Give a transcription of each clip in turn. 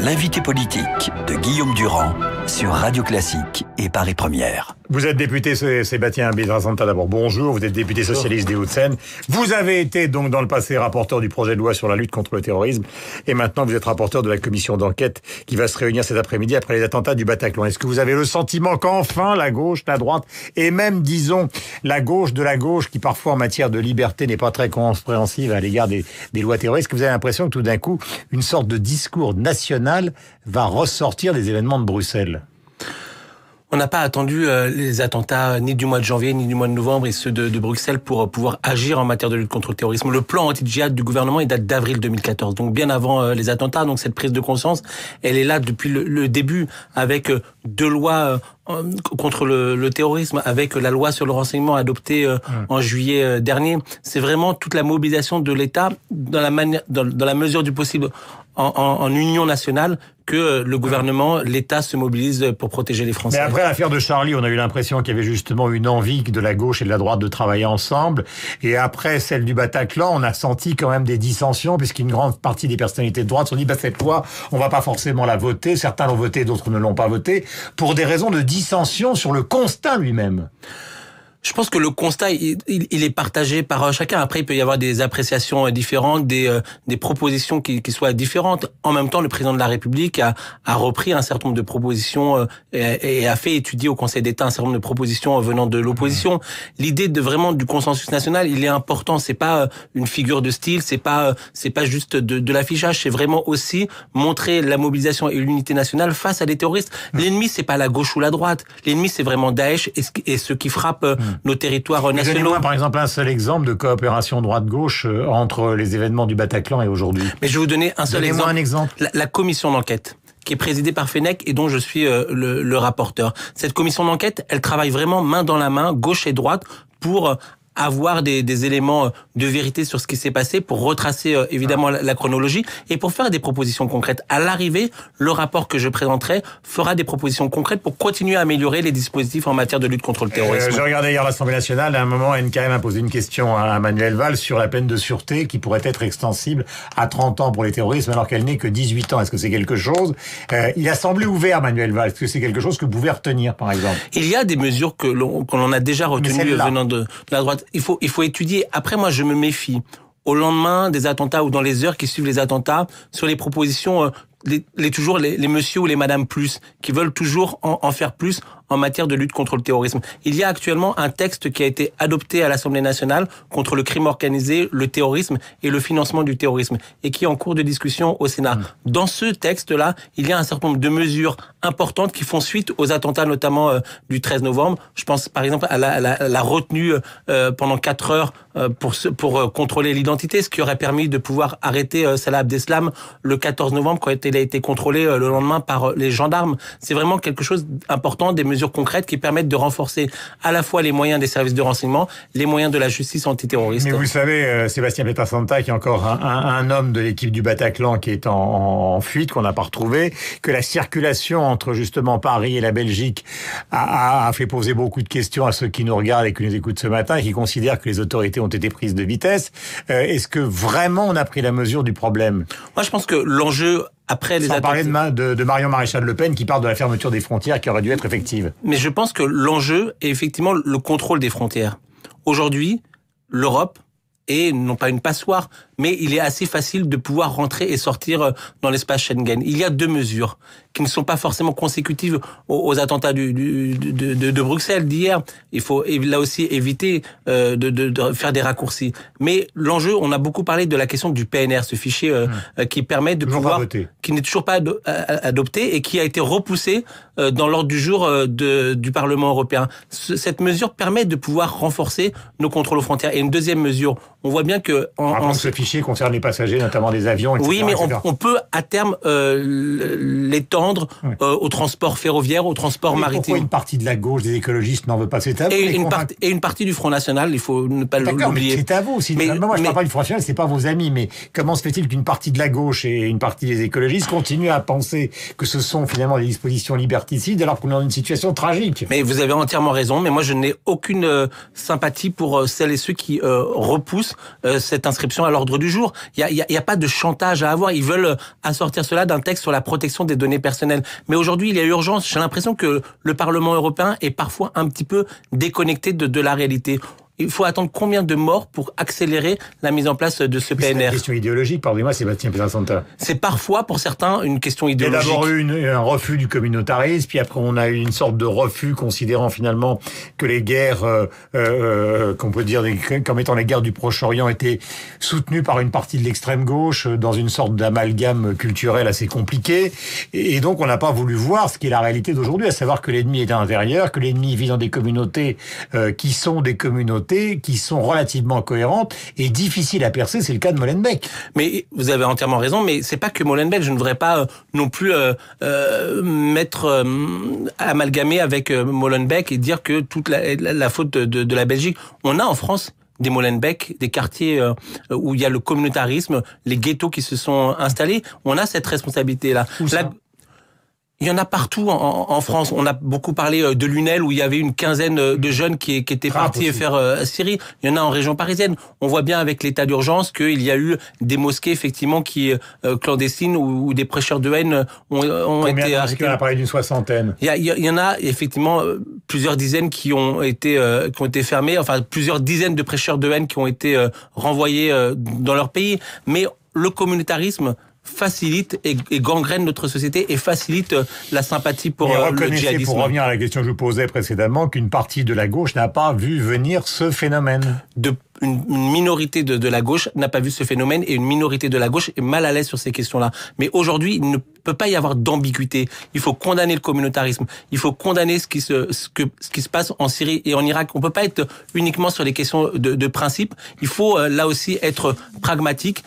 L'invité politique de Guillaume Durand sur Radio Classique et Paris Première. Vous êtes député Sébastien Pietrasanta, d'abord bonjour, vous êtes député socialiste des Hauts-de-Seine. Vous avez été donc dans le passé rapporteur du projet de loi sur la lutte contre le terrorisme et maintenant vous êtes rapporteur de la commission d'enquête qui va se réunir cet après-midi après les attentats du Bataclan. Est-ce que vous avez le sentiment qu'enfin la gauche, la droite et même disons la gauche de la gauche qui parfois en matière de liberté n'est pas très compréhensive à l'égard des lois terroristes, que vous avez l'impression que tout d'un coup une sorte de discours national va ressortir des événements de Bruxelles? On n'a pas attendu les attentats ni du mois de janvier ni du mois de novembre et ceux de Bruxelles pour pouvoir agir en matière de lutte contre le terrorisme. Le plan anti-djihad du gouvernement il date d'avril 2014, donc bien avant les attentats. Donc cette prise de conscience, elle est là depuis le début avec deux lois contre le terrorisme, avec la loi sur le renseignement adoptée en juillet dernier. C'est vraiment toute la mobilisation de l'État dans la mesure du possible en union nationale que le gouvernement, l'État se mobilise pour protéger les Français. Mais après l'affaire de Charlie, on a eu l'impression qu'il y avait justement une envie de la gauche et de la droite de travailler ensemble. Et après celle du Bataclan, on a senti quand même des dissensions puisqu'une grande partie des personnalités de droite se sont dit cette loi, on va pas forcément la voter. Certains l'ont votée, d'autres ne l'ont pas votée pour des raisons de dissension sur le constat lui-même. Je pense que le constat, il est partagé par chacun. Après, il peut y avoir des appréciations différentes, des propositions qui soient différentes. En même temps, le président de la République a repris un certain nombre de propositions et a fait étudier au Conseil d'État un certain nombre de propositions venant de l'opposition. L'idée vraiment du consensus national, il est important. C'est pas une figure de style, c'est pas juste de l'affichage. C'est vraiment aussi montrer la mobilisation et l'unité nationale face à des terroristes. L'ennemi, c'est pas la gauche ou la droite. L'ennemi, c'est vraiment Daesh et ceux qui frappent nos territoires nationaux. Donnez-moi par exemple un seul exemple de coopération droite-gauche entre les événements du Bataclan et aujourd'hui. Mais je vais vous donner un seul exemple. Donnez-moi un exemple. La commission d'enquête qui est présidée par Fenech et dont je suis le rapporteur. Cette commission d'enquête, elle travaille vraiment main dans la main, gauche et droite, pour avoir des éléments de vérité sur ce qui s'est passé, pour retracer évidemment la chronologie et pour faire des propositions concrètes. À l'arrivée, le rapport que je présenterai fera des propositions concrètes pour continuer à améliorer les dispositifs en matière de lutte contre le terrorisme. Je regardais hier l'Assemblée nationale, à un moment, NKM a posé une question à Manuel Valls sur la peine de sûreté qui pourrait être extensible à 30 ans pour les terroristes alors qu'elle n'est que 18 ans. Est-ce que c'est quelque chose il a semblé ouvert, Manuel Valls. Est-ce que c'est quelque chose que vous pouvez retenir, par exemple? Il y a des mesures que l'on a déjà retenues venant de la droite. Il faut étudier. Après, moi, je me méfie au lendemain des attentats ou dans les heures qui suivent les attentats sur les propositions, les messieurs ou les madame plus, qui veulent toujours en faire plus en matière de lutte contre le terrorisme. Il y a actuellement un texte qui a été adopté à l'Assemblée nationale contre le crime organisé, le terrorisme et le financement du terrorisme et qui est en cours de discussion au Sénat. Dans ce texte-là, il y a un certain nombre de mesures importantes qui font suite aux attentats notamment du 13 novembre. Je pense par exemple à la retenue pendant 4 heures pour contrôler l'identité, ce qui aurait permis de pouvoir arrêter Salah Abdeslam le 14 novembre quand il a été contrôlé le lendemain par les gendarmes. C'est vraiment quelque chose d'important, des mesures concrètes qui permettent de renforcer à la fois les moyens des services de renseignement, les moyens de la justice antiterroriste. Mais vous savez, Sébastien Pietrasanta, qui est encore un homme de l'équipe du Bataclan qui est en fuite, qu'on n'a pas retrouvé, que la circulation entre justement Paris et la Belgique a fait poser beaucoup de questions à ceux qui nous regardent et qui nous écoutent ce matin et qui considèrent que les autorités ont été prises de vitesse. Est-ce que vraiment on a pris la mesure du problème? Moi, je pense que l'enjeu après les attentats... Sans parler de Marion Maréchal Le Pen qui parle de la fermeture des frontières qui aurait dû être effective. Mais je pense que l'enjeu est effectivement le contrôle des frontières. Aujourd'hui, l'Europe est non pas une passoire, mais il est assez facile de pouvoir rentrer et sortir dans l'espace Schengen. Il y a deux mesures qui ne sont pas forcément consécutives aux attentats de Bruxelles d'hier. Il faut là aussi éviter de faire des raccourcis. Mais l'enjeu, on a beaucoup parlé de la question du PNR, ce fichier qui permet de pouvoir, qui n'est toujours pas adopté et qui a été repoussé dans l'ordre du jour du Parlement européen. Cette mesure permet de pouvoir renforcer nos contrôles aux frontières. Et une deuxième mesure, on voit bien que ce fichier concerne les passagers, notamment des avions, etc. Oui, mais on peut à terme l'étendre au transport ferroviaire, au transport maritime. Pourquoi une partie de la gauche des écologistes n'en veut pas? C'est à vous. Et une partie du Front National, il faut ne pas l'oublier. D'accord, mais c'est à vous. Moi, je ne parle pas du Front National, c'est pas vos amis, mais comment se fait-il qu'une partie de la gauche et une partie des écologistes continuent à penser que ce sont finalement des dispositions liberticides alors qu'on est dans une situation tragique? Mais vous avez entièrement raison, mais moi je n'ai aucune sympathie pour celles et ceux qui repoussent poussent cette inscription à l'ordre du jour. Il y a pas de chantage à avoir. Ils veulent assortir cela d'un texte sur la protection des données personnelles. Mais aujourd'hui, il y a urgence. J'ai l'impression que le Parlement européen est parfois un petit peu déconnecté de la réalité. Il faut attendre combien de morts pour accélérer la mise en place de ce PNR? C'est une question idéologique, pardonnez-moi, Sébastien Pietrasanta. C'est parfois, pour certains, une question idéologique. Il y a d'abord eu un refus du communautarisme, puis après on a eu une sorte de refus considérant finalement que les guerres, qu'on peut dire comme étant les guerres du Proche-Orient, étaient soutenues par une partie de l'extrême gauche dans une sorte d'amalgame culturel assez compliqué. Et donc on n'a pas voulu voir ce qui est la réalité d'aujourd'hui, à savoir que l'ennemi est à l'intérieur, que l'ennemi vit dans des communautés qui sont des communautés qui sont relativement cohérentes et difficiles à percer. C'est le cas de Molenbeek. Mais vous avez entièrement raison, mais c'est pas que Molenbeek. Je ne voudrais pas non plus amalgamer avec Molenbeek et dire que toute la faute de la Belgique. On a en France des Molenbeek, des quartiers où il y a le communautarisme, les ghettos qui se sont installés. On a cette responsabilité-là. Il y en a partout en France. On a beaucoup parlé de Lunel où il y avait une quinzaine de jeunes qui étaient partis faire Syrie. Il y en a en région parisienne. On voit bien avec l'état d'urgence qu'il y a eu des mosquées effectivement qui clandestines où des prêcheurs de haine ont été arrêtés. On a parlé d'une soixantaine. Il y en a effectivement plusieurs dizaines qui ont été fermés. Enfin, plusieurs dizaines de prêcheurs de haine qui ont été renvoyés dans leur pays. Mais le communautarisme facilite et gangrène notre société et facilite la sympathie pour le djihadisme. Pour revenir à la question que je vous posais précédemment, qu'une partie de la gauche n'a pas vu venir ce phénomène. Une minorité de la gauche n'a pas vu ce phénomène et une minorité de la gauche est mal à l'aise sur ces questions-là. Mais aujourd'hui, il ne peut pas y avoir d'ambiguïté. Il faut condamner le communautarisme. Il faut condamner ce qui se passe en Syrie et en Irak. On peut pas être uniquement sur les questions de principe. Il faut là aussi être pragmatique.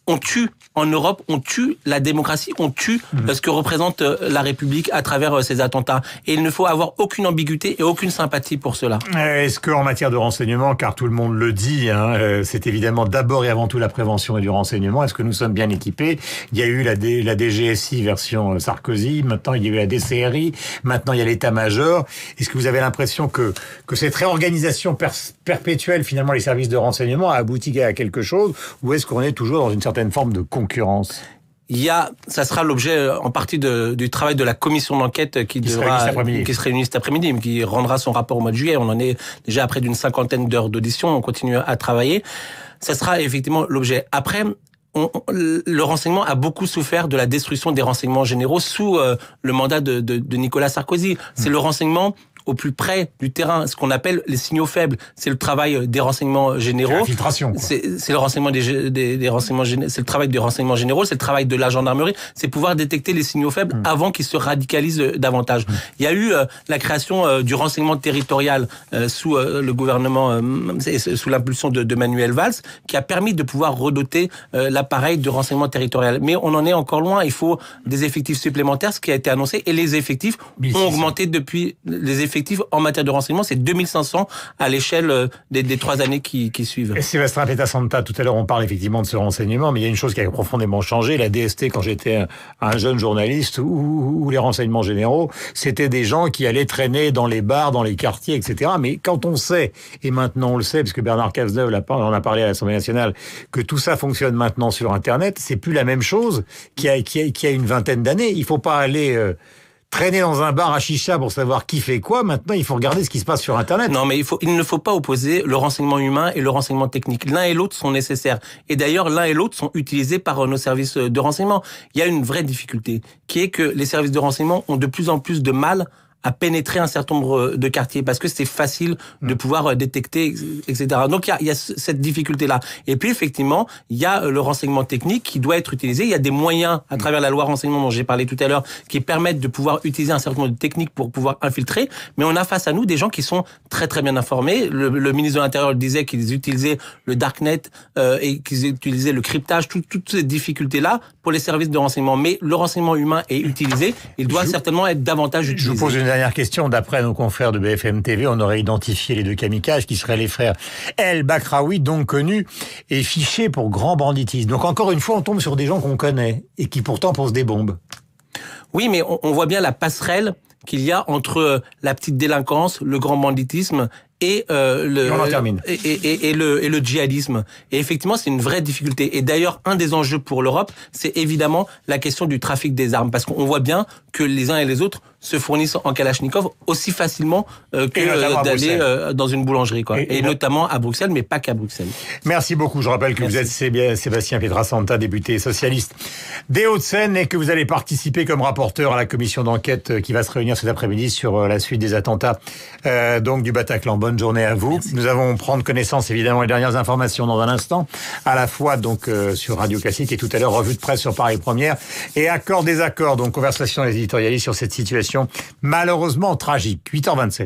On tue en Europe, on tue la démocratie, on tue ce que représente la République à travers ces attentats. Et il ne faut avoir aucune ambiguïté et aucune sympathie pour cela. Est-ce qu'en matière de renseignement, car tout le monde le dit, c'est évidemment d'abord et avant tout la prévention et du renseignement, est-ce que nous sommes bien équipés? Il y a eu la DGSI version Sarkozy, maintenant il y a eu la DCRI, maintenant il y a l'état-major. Est-ce que vous avez l'impression que cette réorganisation perpétuelle, finalement, les services de renseignement a abouti à quelque chose, ou est-ce qu'on est toujours dans une certaine forme de concurrence? Ça sera l'objet en partie du travail de la commission d'enquête qui se réunit cet après-midi, qui rendra son rapport au mois de juillet. On en est déjà à près d'une 50aine d'heures d'audition. On continue à travailler. Ça sera effectivement l'objet. Après, le renseignement a beaucoup souffert de la destruction des renseignements généraux sous le mandat de Nicolas Sarkozy. C'est le renseignement au plus près du terrain, ce qu'on appelle les signaux faibles. C'est le travail des renseignements généraux. C'est l'infiltration. C'est le renseignement des renseignements généraux. C'est le travail des renseignements généraux. C'est le travail de la gendarmerie. C'est pouvoir détecter les signaux faibles avant qu'ils se radicalisent davantage. Il y a eu la création du renseignement territorial sous le gouvernement, sous l'impulsion de Manuel Valls, qui a permis de pouvoir redoter l'appareil de renseignement territorial. Mais on en est encore loin. Il faut des effectifs supplémentaires, ce qui a été annoncé, et les effectifs ont augmenté depuis les effectifs en matière de renseignement, c'est 2500 à l'échelle des 3 années qui suivent. Sébastien Pietrasanta, tout à l'heure on parle effectivement de ce renseignement, mais il y a une chose qui a profondément changé. La DST, quand j'étais un jeune journaliste, ou les renseignements généraux, c'était des gens qui allaient traîner dans les bars, dans les quartiers, etc. Mais quand on sait, et maintenant on le sait, parce que Bernard Cazeneuve en a parlé à l'Assemblée nationale, que tout ça fonctionne maintenant sur Internet, c'est plus la même chose qu'il y a une vingtaine d'années. Il faut pas aller traîner dans un bar à chicha pour savoir qui fait quoi. Maintenant, il faut regarder ce qui se passe sur Internet. Non, mais il ne faut pas opposer le renseignement humain et le renseignement technique. L'un et l'autre sont nécessaires. Et d'ailleurs, l'un et l'autre sont utilisés par nos services de renseignement. Il y a une vraie difficulté, qui est que les services de renseignement ont de plus en plus de mal à pénétrer un certain nombre de quartiers parce que c'est facile de pouvoir détecter, etc. Donc il y a cette difficulté-là. Et puis effectivement, il y a le renseignement technique qui doit être utilisé. Il y a des moyens à travers la loi renseignement dont j'ai parlé tout à l'heure qui permettent de pouvoir utiliser un certain nombre de techniques pour pouvoir infiltrer. Mais on a face à nous des gens qui sont très très bien informés. Le ministre de l'Intérieur disait qu'ils utilisaient le darknet et qu'ils utilisaient le cryptage, toutes ces difficultés-là pour les services de renseignement. Mais le renseignement humain est utilisé. Il doit certainement être davantage utilisé. Je vous pose une dernière question. D'après nos confrères de BFM TV, on aurait identifié les 2 kamikazes qui seraient les frères El Bakraoui, donc connus et fichés pour grand banditisme. Donc encore une fois, on tombe sur des gens qu'on connaît et qui pourtant posent des bombes. Oui, mais on voit bien la passerelle qu'il y a entre la petite délinquance, le grand banditisme et on en termine. Et le djihadisme. Et effectivement, c'est une vraie difficulté. Et d'ailleurs, un des enjeux pour l'Europe, c'est évidemment la question du trafic des armes, parce qu'on voit bien que les uns et les autres se fournissent en Kalachnikov aussi facilement que d'aller dans une boulangerie, quoi. Et notamment à Bruxelles, mais pas qu'à Bruxelles. Merci beaucoup. Je rappelle que vous êtes Sébastien Pietrasanta, député socialiste des Hauts-de-Seine, et que vous allez participer comme rapporteur à la commission d'enquête qui va se réunir cet après-midi sur la suite des attentats donc du Bataclan. Bonne journée à vous. Merci. Nous allons prendre connaissance évidemment des dernières informations dans un instant, à la fois donc sur Radio Classique et tout à l'heure revue de presse sur Paris Première et accord désaccord, donc conversation des éditorialistes sur cette situation malheureusement tragique. 8h27.